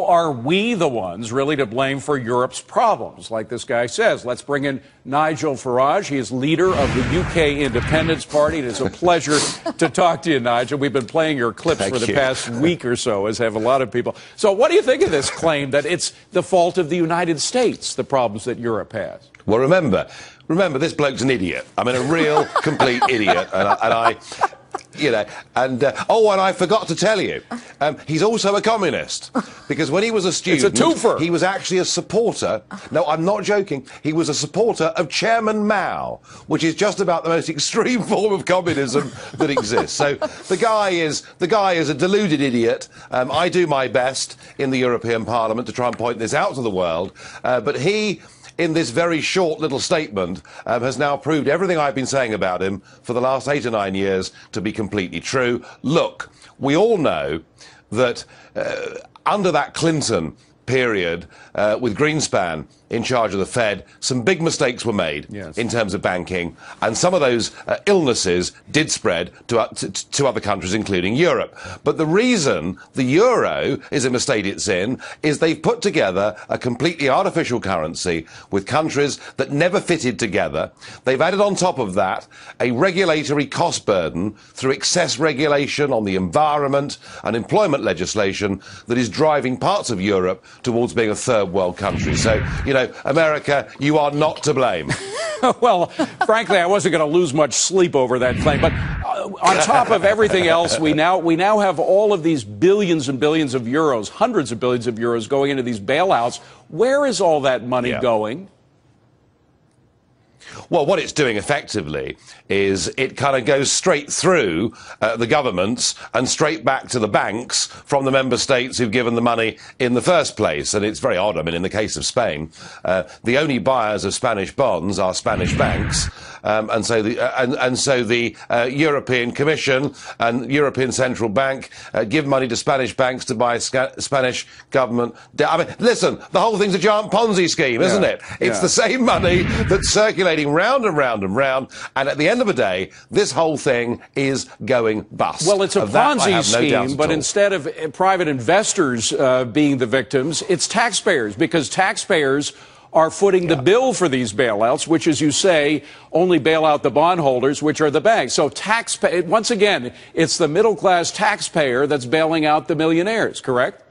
Are we the ones really to blame for Europe's problems? Like this guy says, let's bring in Nigel Farage. He is leader of the UK Independence Party. It is a pleasure to talk to you, Nigel. We've been playing your clips for the past week or so, as have a lot of people. So what do you think of this claim that it's the fault of the United States, the problems that Europe has? Well, remember, this bloke's an idiot. I mean, a real, complete idiot. And I forgot to tell you, he's also a communist, because when he was a student, it's a twofer. He was actually a supporter. No, I'm not joking. He was a supporter of Chairman Mao, which is just about the most extreme form of communism that exists. So the guy is a deluded idiot. I do my best in the European Parliament to try and point this out to the world, but he, in this very short little statement, has now proved everything I've been saying about him for the last 8 or 9 years to be completely true. Look, we all know that under that Clinton period, with Greenspan in charge of the Fed, some big mistakes were made in terms of banking, and some of those illnesses did spread to other countries, including Europe. But the reason the euro is in the state it's in is they've put together a completely artificial currency with countries that never fitted together. They've added on top of that a regulatory cost burden through excess regulation on the environment and employment legislation that is driving parts of Europe towards being a third world country. So, America, you are not to blame. Well, frankly, I wasn't going to lose much sleep over that claim. But on top of everything else, we now have all of these billions and billions of euros, hundreds of billions of euros going into these bailouts. Where is all that money going? Well, what it's doing effectively is it kind of goes straight through the governments and straight back to the banks from the member states who've given the money in the first place. And it's very odd. I mean, in the case of Spain, the only buyers of Spanish bonds are Spanish banks. And so the European Commission and European Central Bank give money to Spanish banks to buy Spanish government debt. I mean, listen, the whole thing's a giant Ponzi scheme, isn't it? It's the same money that's circulating round and round and round, and at the end of the day, this whole thing is going bust. Well, it's a Ponzi scheme, but instead of private investors being the victims, it's taxpayers, because taxpayers are footing the bill for these bailouts, which, as you say, only bail out the bondholders, which are the banks. So once again, it's the middle-class taxpayer that's bailing out the millionaires, correct?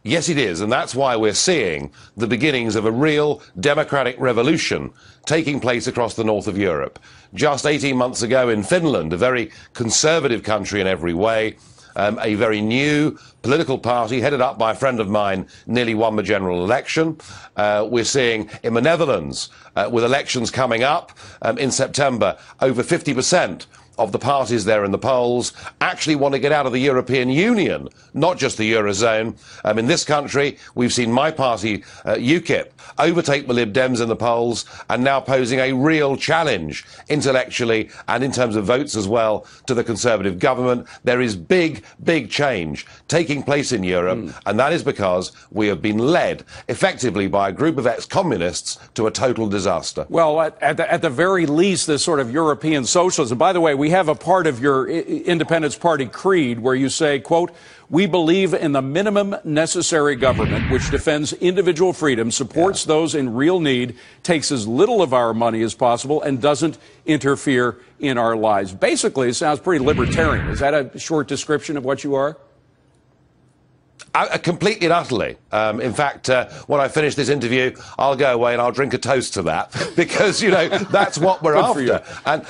Yes, it is, and that's why we're seeing the beginnings of a real democratic revolution taking place across the north of Europe. Just 18 months ago in Finland, a very conservative country in every way, a very new political party headed up by a friend of mine nearly won the general election. We're seeing in the Netherlands, with elections coming up in September, over 50% of the parties there in the polls actually want to get out of the European Union, not just the Eurozone. In this country, we've seen my party, UKIP, overtake the Lib Dems in the polls and now posing a real challenge intellectually and in terms of votes as well to the Conservative government. There is big, big change taking place in Europe, and that is because we have been led effectively by a group of ex-communists to a total disaster. Well, at the very least, this sort of European socialism. By the way, we have a part of your Independence Party creed where you say, quote, "We believe in the minimum necessary government which defends individual freedom, supports those in real need, takes as little of our money as possible, and doesn't interfere in our lives." Basically, it sounds pretty libertarian. Is that a short description of what you are? Completely and utterly. In fact, when I finish this interview, I'll go away and I'll drink a toast to that, because, that's what we're after. And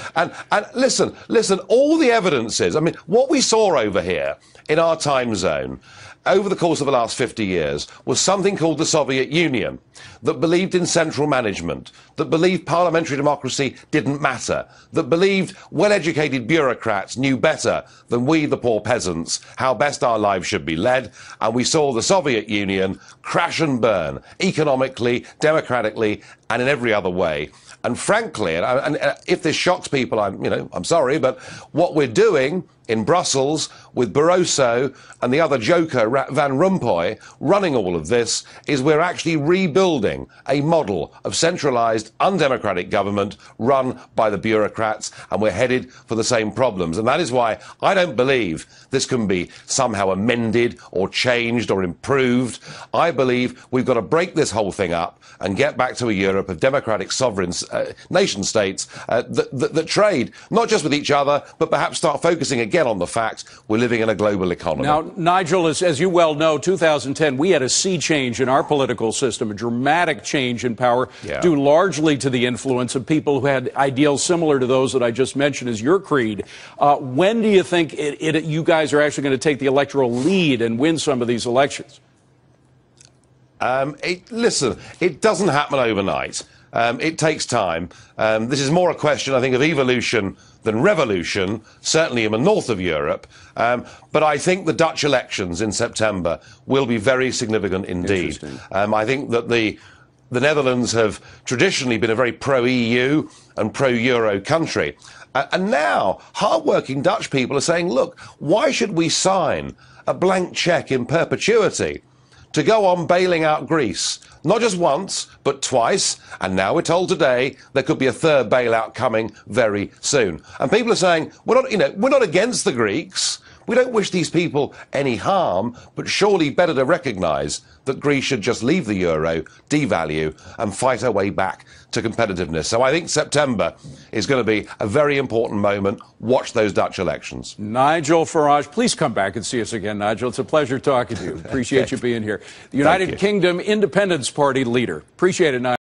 listen, all the evidence is, I mean, what we saw over here in our time zone over the course of the last 50 years was something called the Soviet Union, that believed in central management, that believed parliamentary democracy didn't matter, that believed well-educated bureaucrats knew better than we, the poor peasants, how best our lives should be led. And we saw the Soviet Union crash and burn economically, democratically, and in every other way. And frankly, and if this shocks people, I'm sorry, but what we're doing in Brussels with Barroso and the other joker, Van Rompuy, running all of this, is we're actually rebuilding a model of centralised, undemocratic government run by the bureaucrats, and we're headed for the same problems. And that is why I don't believe this can be somehow amended or changed or improved. I believe we've got to break this whole thing up and get back to a Europe of democratic sovereign nation states that trade, not just with each other, but perhaps start focusing again on the fact we're living in a global economy. Now, Nigel, as you well know, 2010, we had a sea change in our political system, a dramatic change in power, due largely to the influence of people who had ideals similar to those that I just mentioned as your creed. When do you think you guys are actually going to take the electoral lead and win some of these elections? Listen, it doesn't happen overnight. It takes time. This is more a question, I think, of evolution than revolution, certainly in the north of Europe. But I think the Dutch elections in September will be very significant indeed. I think that the Netherlands have traditionally been a very pro-EU and pro-Euro country. And now hard-working Dutch people are saying, look, why should we sign a blank cheque in perpetuity to go on bailing out Greece, not just once, but twice, and now we're told today there could be a third bailout coming very soon. And people are saying, we're not against the Greeks, we don't wish these people any harm, but surely better to recognise that Greece should just leave the euro, devalue, and fight our way back to competitiveness. So I think September is going to be a very important moment. Watch those Dutch elections. Nigel Farage, please come back and see us again, Nigel. It's a pleasure talking to you. Appreciate you being here. The United Kingdom Independence Party leader. Appreciate it, Nigel.